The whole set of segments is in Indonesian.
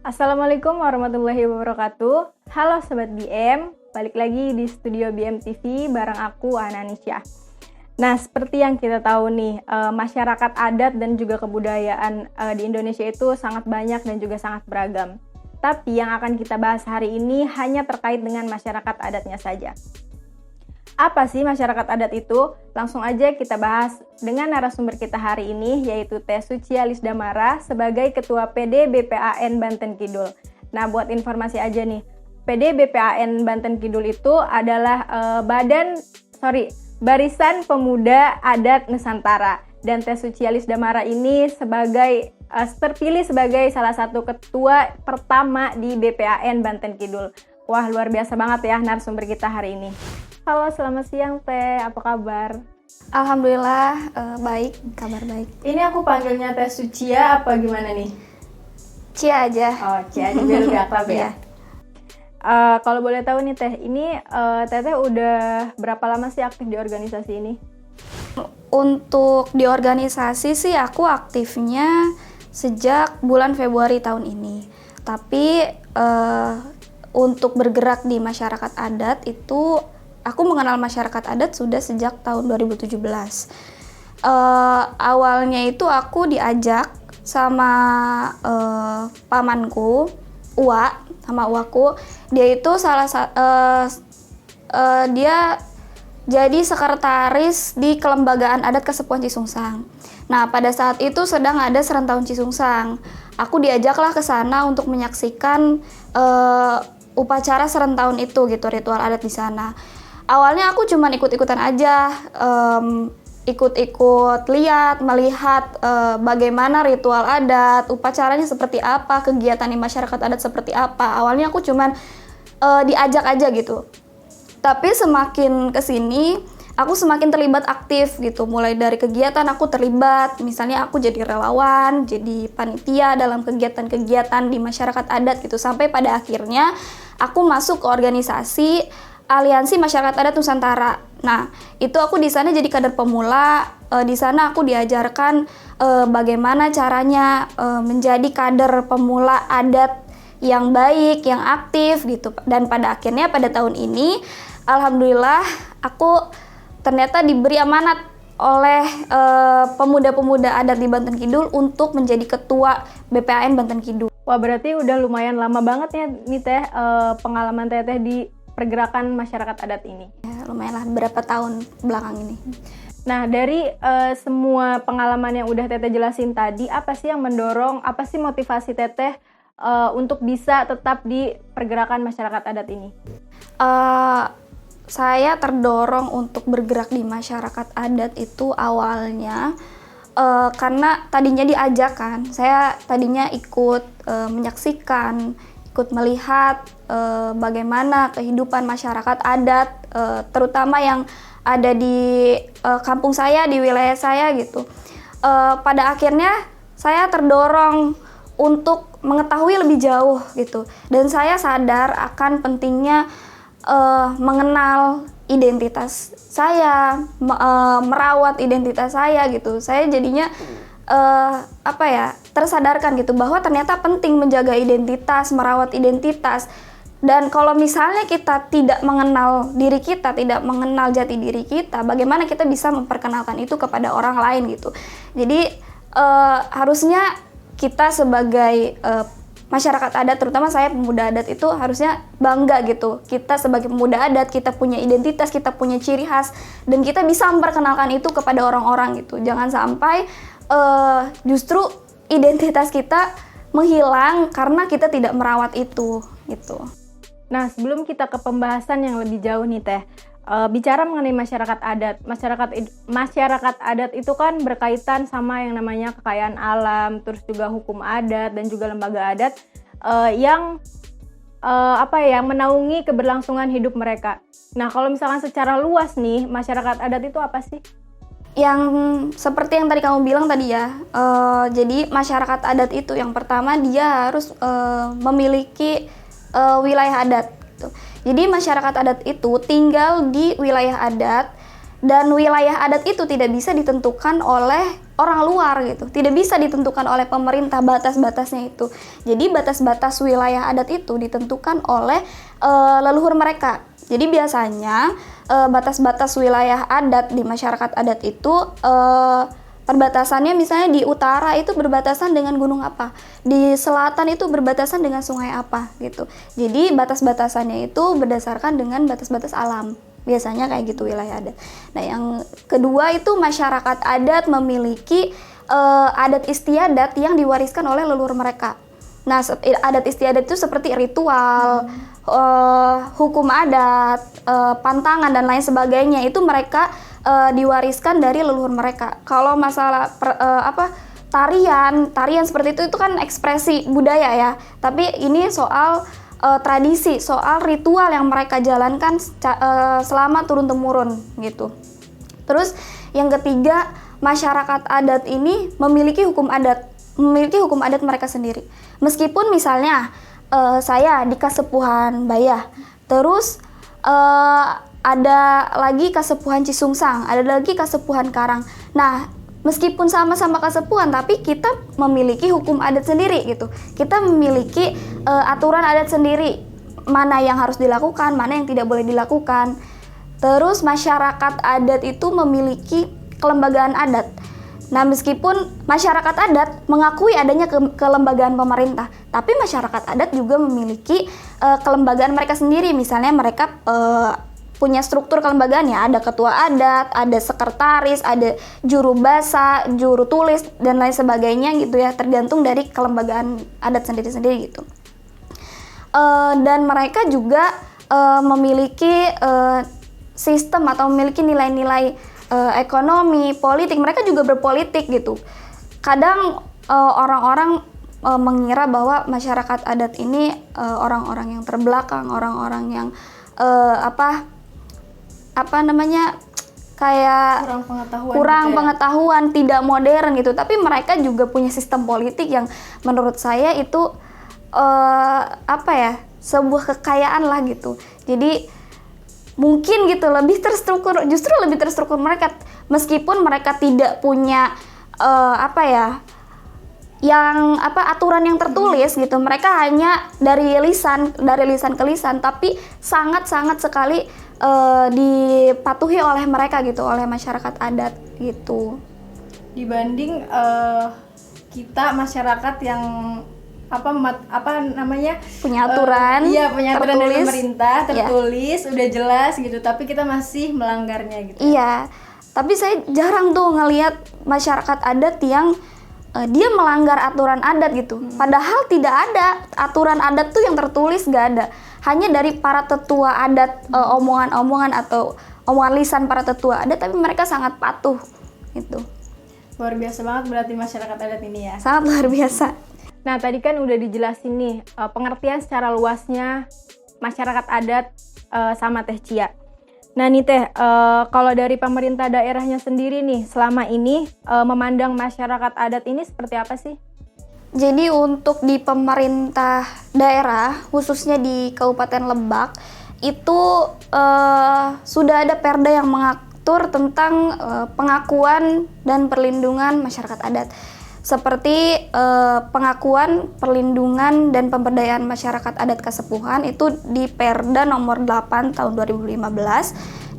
Assalamualaikum warahmatullahi wabarakatuh. Halo Sobat BM, balik lagi di studio BM TV bareng aku Ana Nisha. Nah, seperti yang kita tahu nih, masyarakat adat dan juga kebudayaan di Indonesia itu sangat banyak dan juga sangat beragam. Tapi yang akan kita bahas hari ini hanya terkait dengan masyarakat adatnya saja. Apa sih masyarakat adat itu? Langsung aja kita bahas dengan narasumber kita hari ini, yaitu Teh Suci Alisdamara sebagai Ketua PD BPAN Banten Kidul. Nah, buat informasi aja nih, PD BPAN Banten Kidul itu adalah Barisan Pemuda Adat Nusantara. Dan Teh Suci Alisdamara ini terpilih sebagai salah satu ketua pertama di BPAN Banten Kidul. Wah, luar biasa banget ya narasumber kita hari ini. Halo, selamat siang Teh, apa kabar? Alhamdulillah, baik, kabar baik. Ini aku panggilnya Teh Suci ya, apa gimana nih? Cia aja. Oh, Cia aja biar lebih akrab ya. Kalau boleh tahu nih Teh, ini Teteh udah berapa lama sih aktif di organisasi ini? Untuk di organisasi sih aku aktifnya sejak bulan Februari tahun ini. Tapi untuk bergerak di masyarakat adat itu aku mengenal masyarakat adat sudah sejak tahun 2017. Awalnya itu aku diajak sama pamanku, sama uaku. Dia itu dia jadi sekretaris di Kelembagaan Adat Kesepuhan Cisungsang. Nah, pada saat itu sedang ada Serentahun Cisungsang. Aku diajaklah ke sana untuk menyaksikan upacara Serentahun itu gitu, ritual adat di sana. Awalnya aku cuma ikut-ikutan aja, ikut-ikut melihat bagaimana ritual adat, upacaranya seperti apa, kegiatan di masyarakat adat seperti apa. Awalnya aku cuma diajak aja gitu. Tapi semakin kesini, aku semakin terlibat aktif gitu. Mulai dari kegiatan aku terlibat, misalnya aku jadi relawan, jadi panitia dalam kegiatan-kegiatan di masyarakat adat gitu. Sampai pada akhirnya aku masuk ke organisasi Aliansi Masyarakat Adat Nusantara. Nah, itu aku di sana jadi kader pemula. Di sana aku diajarkan bagaimana caranya menjadi kader pemula adat yang baik, yang aktif gitu. Dan pada akhirnya pada tahun ini, alhamdulillah aku ternyata diberi amanat oleh pemuda-pemuda adat di Banten Kidul untuk menjadi ketua BPAN Banten Kidul. Wah, berarti udah lumayan lama banget ya nih Teh pengalaman Teteh di pergerakan masyarakat adat ini. Ya, lumayan lah beberapa tahun belakang ini. Nah, dari semua pengalaman yang udah Teteh jelasin tadi, apa sih yang mendorong, apa sih motivasi Teteh untuk bisa tetap di pergerakan masyarakat adat ini? Saya terdorong untuk bergerak di masyarakat adat itu awalnya karena tadinya diajak kan. Saya tadinya ikut menyaksikan, ikut melihat bagaimana kehidupan masyarakat adat, terutama yang ada di kampung saya, di wilayah saya gitu. Pada akhirnya saya terdorong untuk mengetahui lebih jauh gitu, dan saya sadar akan pentingnya mengenal identitas saya, merawat identitas saya gitu. Saya jadinya tersadarkan gitu bahwa ternyata penting menjaga identitas, merawat identitas. Dan kalau misalnya kita tidak mengenal diri kita, tidak mengenal jati diri kita, bagaimana kita bisa memperkenalkan itu kepada orang lain gitu. Jadi harusnya kita sebagai masyarakat adat, terutama saya pemuda adat itu harusnya bangga gitu. Kita sebagai pemuda adat, kita punya identitas, kita punya ciri khas, dan kita bisa memperkenalkan itu kepada orang-orang gitu. Jangan sampai justru identitas kita menghilang karena kita tidak merawat itu gitu. Nah, sebelum kita ke pembahasan yang lebih jauh nih Teh, bicara mengenai masyarakat adat itu kan berkaitan sama yang namanya kekayaan alam, terus juga hukum adat dan juga lembaga adat yang menaungi keberlangsungan hidup mereka. Nah, kalau misalkan secara luas nih, masyarakat adat itu apa sih? Yang seperti yang tadi kamu bilang tadi ya, jadi masyarakat adat itu yang pertama dia harus memiliki wilayah adat gitu. Jadi masyarakat adat itu tinggal di wilayah adat Dan wilayah adat itu tidak bisa ditentukan oleh orang luar gitu, tidak bisa ditentukan oleh pemerintah batas-batasnya itu. Jadi batas-batas wilayah adat itu ditentukan oleh leluhur mereka. Jadi biasanya batas-batas wilayah adat di masyarakat adat itu perbatasannya misalnya di utara itu berbatasan dengan gunung apa, di selatan itu berbatasan dengan sungai apa gitu. Jadi batas-batasannya itu berdasarkan dengan batas-batas alam. Biasanya kayak gitu wilayah adat. Nah, yang kedua itu masyarakat adat memiliki adat istiadat yang diwariskan oleh leluhur mereka. Nah, adat istiadat itu seperti ritual, hukum adat, pantangan dan lain sebagainya. Itu mereka diwariskan dari leluhur mereka. Kalau masalah tarian seperti itu kan ekspresi budaya ya. Tapi ini soal tradisi, soal ritual yang mereka jalankan selama turun-temurun gitu. Terus yang ketiga, masyarakat adat ini memiliki hukum adat mereka sendiri. Meskipun misalnya saya di Kasepuhan Bayah, terus ada lagi Kasepuhan Cisungsang, ada lagi Kasepuhan Karang. Nah, meskipun sama-sama kasepuhan, tapi kita memiliki hukum adat sendiri gitu. Kita memiliki aturan adat sendiri, mana yang harus dilakukan, mana yang tidak boleh dilakukan. Terus masyarakat adat itu memiliki kelembagaan adat. Nah, meskipun masyarakat adat mengakui adanya kelembagaan pemerintah, tapi masyarakat adat juga memiliki kelembagaan mereka sendiri. Misalnya mereka punya struktur kelembagaan ya, ada ketua adat, ada sekretaris, ada juru bahasa, juru tulis, dan lain sebagainya gitu ya, tergantung dari kelembagaan adat sendiri-sendiri gitu. Dan mereka juga memiliki sistem atau memiliki nilai-nilai ekonomi, politik, mereka juga berpolitik gitu. Kadang orang-orang mengira bahwa masyarakat adat ini orang-orang yang terbelakang, orang-orang yang kayak kurang pengetahuan, tidak modern gitu. Tapi mereka juga punya sistem politik yang menurut saya itu sebuah kekayaan lah gitu. Jadi mungkin gitu lebih terstruktur mereka, meskipun mereka tidak punya aturan yang tertulis gitu. Mereka hanya dari lisan ke lisan, tapi sangat sekali dipatuhi oleh mereka gitu, oleh masyarakat adat gitu. Dibanding kita masyarakat yang punya aturan, punya aturan dari pemerintah tertulis, udah jelas gitu, tapi kita masih melanggarnya gitu. Iya, tapi saya jarang tuh ngelihat masyarakat adat yang dia melanggar aturan adat gitu. Padahal tidak ada aturan adat tuh yang tertulis, gak ada. Hanya dari para tetua adat, omongan-omongan atau omongan lisan para tetua adat, tapi mereka sangat patuh gitu. Luar biasa banget berarti masyarakat adat ini ya. Sangat luar biasa. Nah, tadi kan udah dijelasin nih pengertian secara luasnya masyarakat adat sama Teh Cia. Nah nih Teh, kalau dari pemerintah daerahnya sendiri nih, selama ini memandang masyarakat adat ini seperti apa sih? Jadi untuk di pemerintah daerah, khususnya di Kabupaten Lebak, itu sudah ada perda yang mengatur tentang pengakuan dan perlindungan masyarakat adat. Seperti pengakuan, perlindungan, dan pemberdayaan masyarakat adat Kasepuhan itu di Perda nomor 8 tahun 2015.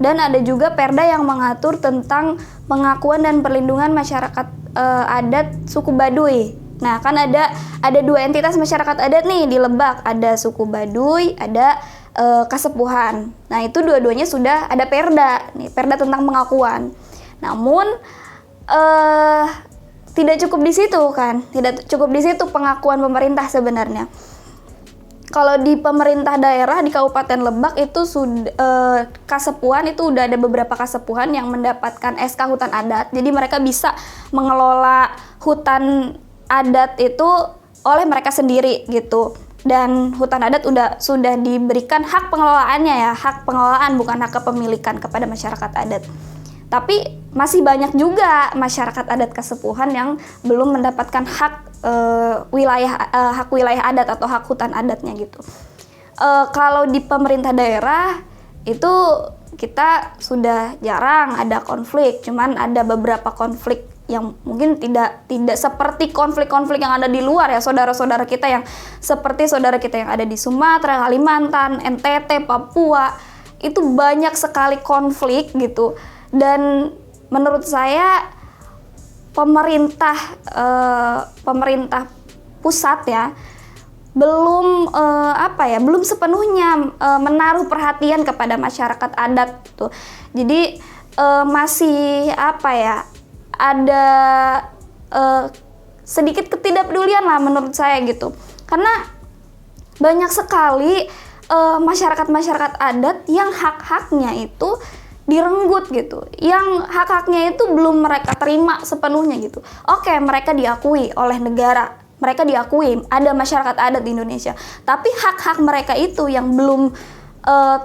Dan ada juga perda yang mengatur tentang pengakuan dan perlindungan masyarakat adat suku Baduy. Nah, kan ada dua entitas masyarakat adat nih di Lebak, ada suku Baduy, ada Kasepuhan. Nah, itu dua-duanya sudah ada perda, nih perda tentang pengakuan. Namun tidak cukup di situ kan, tidak cukup di situ pengakuan pemerintah sebenarnya. Kalau di pemerintah daerah di Kabupaten Lebak itu sudah Kasepuhan itu udah ada beberapa kasepuhan yang mendapatkan SK hutan adat. Jadi mereka bisa mengelola hutan adat itu oleh mereka sendiri gitu. Dan hutan adat sudah diberikan hak pengelolaannya ya, hak pengelolaan bukan hak kepemilikan kepada masyarakat adat. Tapi masih banyak juga masyarakat adat Kasepuhan yang belum mendapatkan hak wilayah adat atau hak hutan adatnya gitu. Kalau di pemerintah daerah itu kita sudah jarang ada konflik, cuman ada beberapa konflik yang mungkin tidak seperti konflik-konflik yang ada di luar ya, saudara-saudara kita yang seperti saudara kita yang ada di Sumatera, Kalimantan, NTT, Papua, itu banyak sekali konflik gitu. Dan menurut saya pemerintah pusat ya belum belum sepenuhnya menaruh perhatian kepada masyarakat adat tuh. Jadi masih ada sedikit ketidakpedulian lah menurut saya gitu. Karena banyak sekali masyarakat adat yang hak-haknya itu direnggut gitu, yang hak-haknya itu belum mereka terima sepenuhnya gitu. Oke, mereka diakui oleh negara, mereka diakui ada masyarakat adat di Indonesia, tapi hak-hak mereka itu yang belum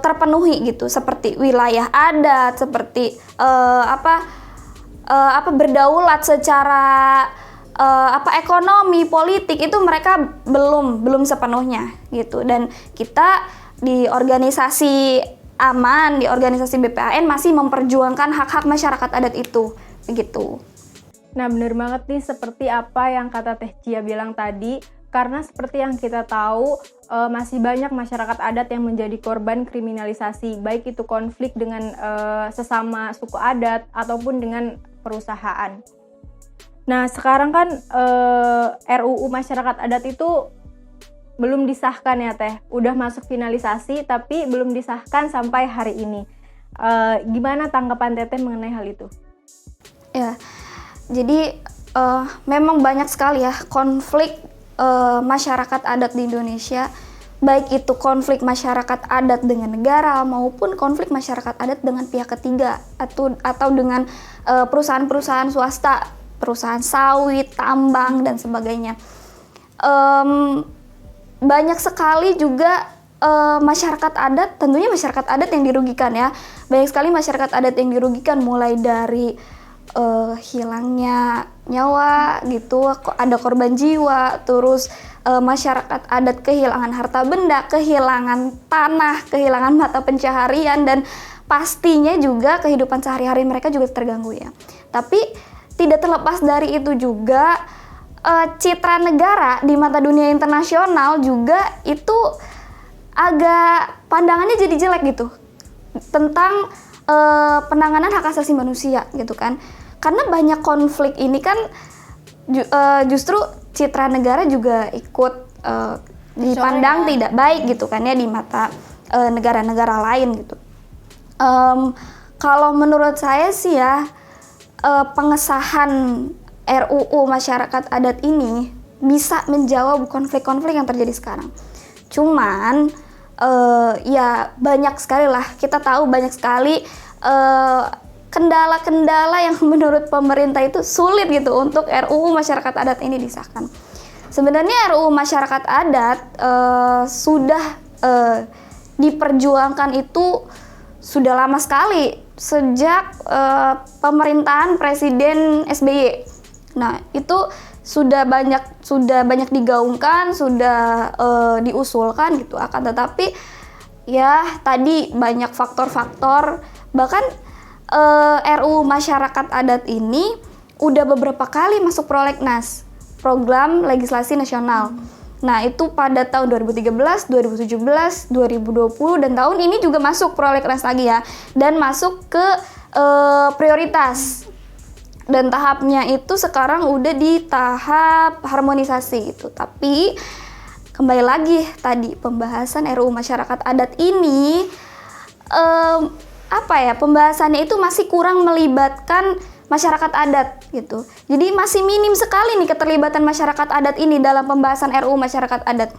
terpenuhi gitu, seperti wilayah adat, seperti berdaulat secara ekonomi, politik, itu mereka belum sepenuhnya gitu. Dan kita di organisasi AMAN, di organisasi BPAN masih memperjuangkan hak-hak masyarakat adat itu begitu. Nah, benar banget nih seperti apa yang kata Teh Cia bilang tadi, karena seperti yang kita tahu masih banyak masyarakat adat yang menjadi korban kriminalisasi, baik itu konflik dengan sesama suku adat ataupun dengan perusahaan. Nah, sekarang kan RUU masyarakat adat itu belum disahkan ya Teh, udah masuk finalisasi tapi belum disahkan sampai hari ini. Gimana tanggapan Teteh mengenai hal itu? Ya, jadi memang banyak sekali ya konflik masyarakat adat di Indonesia, baik itu konflik masyarakat adat dengan negara maupun konflik masyarakat adat dengan pihak ketiga atau dengan perusahaan-perusahaan swasta, perusahaan sawit, tambang dan sebagainya. Banyak sekali juga masyarakat adat, tentunya masyarakat adat yang dirugikan ya. Banyak sekali masyarakat adat yang dirugikan, mulai dari hilangnya nyawa gitu, ada korban jiwa, terus masyarakat adat kehilangan harta benda, kehilangan tanah, kehilangan mata pencaharian, dan pastinya juga kehidupan sehari-hari mereka juga terganggu ya. Tapi tidak terlepas dari itu juga citra negara di mata dunia internasional juga itu agak pandangannya jadi jelek gitu tentang penanganan hak asasi manusia gitu kan. Karena banyak konflik ini kan justru citra negara juga ikut dipandang tidak baik gitu kan ya di mata negara-negara lain gitu. Kalau menurut saya sih ya pengesahan RUU masyarakat adat ini bisa menjawab konflik-konflik yang terjadi sekarang. Cuman ya banyak sekali lah, kita tahu banyak sekali kendala-kendala yang menurut pemerintah itu sulit gitu untuk RUU masyarakat adat ini disahkan. Sebenarnya RUU masyarakat adat sudah diperjuangkan itu sudah lama sekali, sejak pemerintahan Presiden SBY. Nah, itu sudah banyak digaungkan, sudah diusulkan gitu. Akan tetapi ya tadi banyak faktor-faktor, bahkan RUU masyarakat adat ini udah beberapa kali masuk prolegnas, program legislasi nasional. Nah, itu pada tahun 2013, 2017, 2020 dan tahun ini juga masuk prolegnas lagi ya, dan masuk ke prioritas. Dan tahapnya itu sekarang udah di tahap harmonisasi gitu. Tapi kembali lagi tadi pembahasan RUU masyarakat adat ini pembahasannya itu masih kurang melibatkan masyarakat adat gitu. Jadi masih minim sekali nih keterlibatan masyarakat adat ini dalam pembahasan RUU masyarakat adat.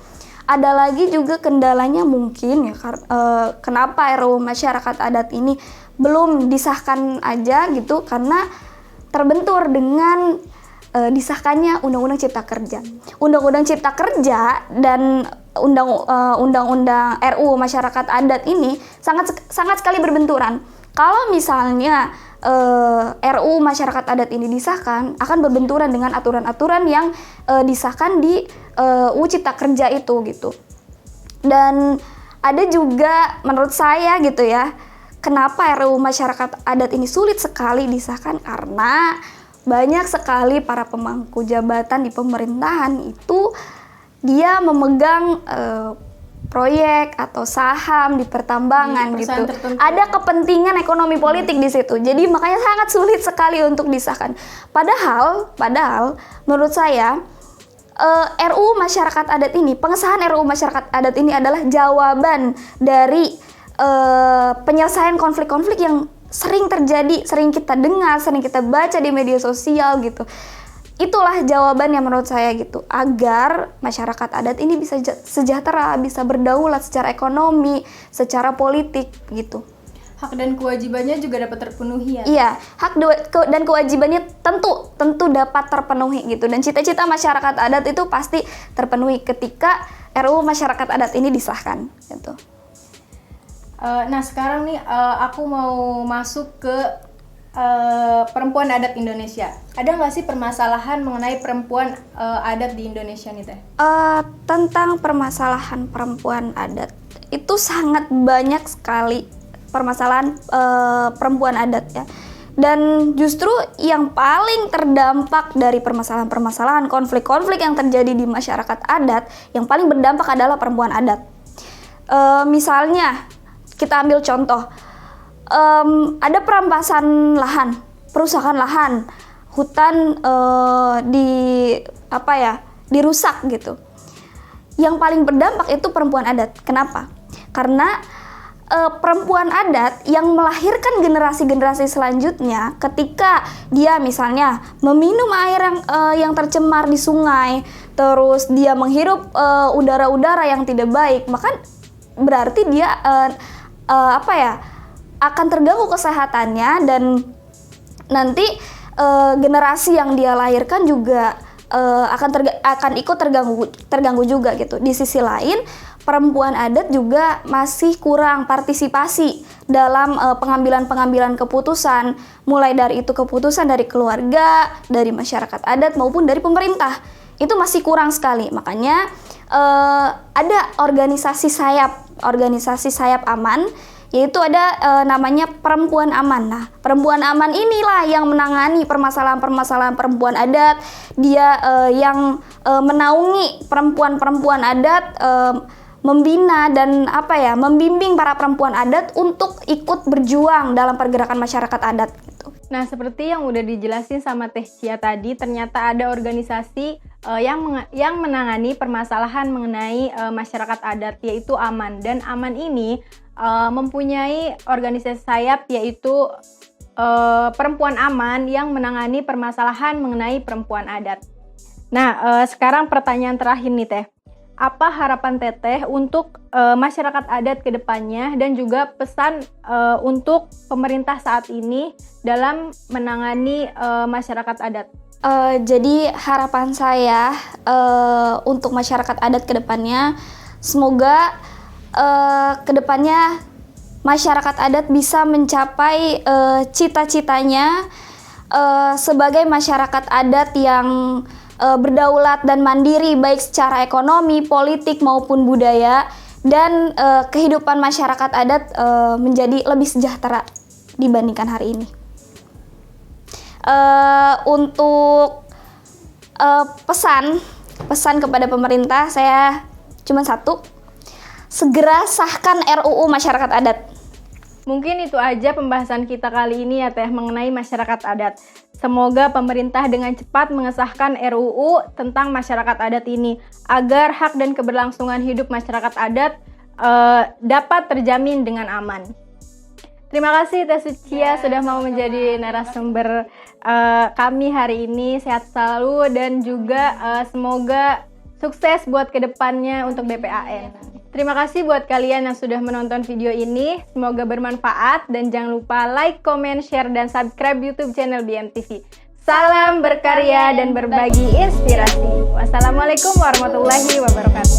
Ada lagi juga kendalanya mungkin ya, kenapa RUU masyarakat adat ini belum disahkan aja gitu, karena terbentur dengan disahkannya Undang-Undang Cipta Kerja. Undang-Undang Cipta Kerja dan Undang-Undang RUU Masyarakat Adat ini sangat sekali berbenturan. Kalau misalnya RUU Masyarakat Adat ini disahkan, akan berbenturan dengan aturan-aturan yang disahkan di UU Cipta Kerja itu gitu. Dan ada juga menurut saya gitu ya, kenapa RUU Masyarakat Adat ini sulit sekali disahkan? Karena banyak sekali para pemangku jabatan di pemerintahan itu dia memegang proyek atau saham di pertambangan gitu. Ada kepentingan ekonomi politik di situ. Jadi makanya sangat sulit sekali untuk disahkan. Padahal menurut saya RUU Masyarakat Adat ini, pengesahan RUU Masyarakat Adat ini adalah jawaban dari penyelesaian konflik-konflik yang sering terjadi, sering kita dengar, sering kita baca di media sosial gitu. Itulah jawabannya menurut saya gitu, agar masyarakat adat ini bisa sejahtera, bisa berdaulat secara ekonomi, secara politik gitu. Hak dan kewajibannya juga dapat terpenuhi ya? Iya, hak dan kewajibannya tentu dapat terpenuhi gitu. Dan cita-cita masyarakat adat itu pasti terpenuhi ketika RUU Masyarakat Adat ini disahkan gitu. Nah sekarang nih aku mau masuk ke perempuan adat Indonesia. Ada nggak sih permasalahan mengenai perempuan adat di Indonesia nih Teh? Tentang permasalahan perempuan adat itu sangat banyak sekali permasalahan perempuan adat ya. Dan justru yang paling terdampak dari permasalahan-permasalahan konflik-konflik yang terjadi di masyarakat adat, yang paling berdampak adalah perempuan adat. Misalnya kita ambil contoh. Ada perampasan lahan, perusakan lahan, hutan dirusak gitu. Yang paling berdampak itu perempuan adat. Kenapa? Karena perempuan adat yang melahirkan generasi-generasi selanjutnya, ketika dia misalnya meminum air yang tercemar di sungai, terus dia menghirup udara-udara yang tidak baik, maka berarti dia akan terganggu kesehatannya, dan nanti generasi yang dia lahirkan juga akan ikut terganggu juga gitu. Di sisi lain, perempuan adat juga masih kurang partisipasi dalam pengambilan keputusan, mulai dari itu keputusan dari keluarga, dari masyarakat adat maupun dari pemerintah. Itu masih kurang sekali. Makanya ada organisasi sayap aman, yaitu ada namanya Perempuan Aman. Nah, Perempuan Aman inilah yang menangani permasalahan-permasalahan perempuan adat. Dia yang menaungi perempuan-perempuan adat, membina dan membimbing para perempuan adat untuk ikut berjuang dalam pergerakan masyarakat adat gitu. Nah, seperti yang udah dijelasin sama Teh Cia tadi, ternyata ada organisasi yang menangani permasalahan mengenai masyarakat adat, yaitu Aman. Dan Aman ini mempunyai organisasi sayap, yaitu Perempuan Aman yang menangani permasalahan mengenai perempuan adat. Nah, sekarang pertanyaan terakhir nih Teh. Apa harapan Teteh untuk masyarakat adat ke depannya, dan juga pesan untuk pemerintah saat ini dalam menangani masyarakat adat? Jadi harapan saya untuk masyarakat adat ke depannya, semoga ke depannya masyarakat adat bisa mencapai cita-citanya sebagai masyarakat adat yang berdaulat dan mandiri, baik secara ekonomi, politik maupun budaya, dan kehidupan masyarakat adat menjadi lebih sejahtera dibandingkan hari ini. Untuk pesan kepada pemerintah saya cuma satu: segera sahkan RUU Masyarakat Adat. Mungkin itu aja pembahasan kita kali ini ya Teh, mengenai masyarakat adat. Semoga pemerintah dengan cepat mengesahkan RUU tentang masyarakat adat ini, agar hak dan keberlangsungan hidup masyarakat adat dapat terjamin dengan aman. Terima kasih Teh Cia sudah mau menjadi narasumber kami hari ini. Sehat selalu dan juga semoga sukses buat kedepannya untuk BPAN. Terima kasih buat kalian yang sudah menonton video ini. Semoga bermanfaat, dan jangan lupa like, comment, share, dan subscribe YouTube channel BMTV. Salam berkarya dan berbagi inspirasi. Wassalamualaikum warahmatullahi wabarakatuh.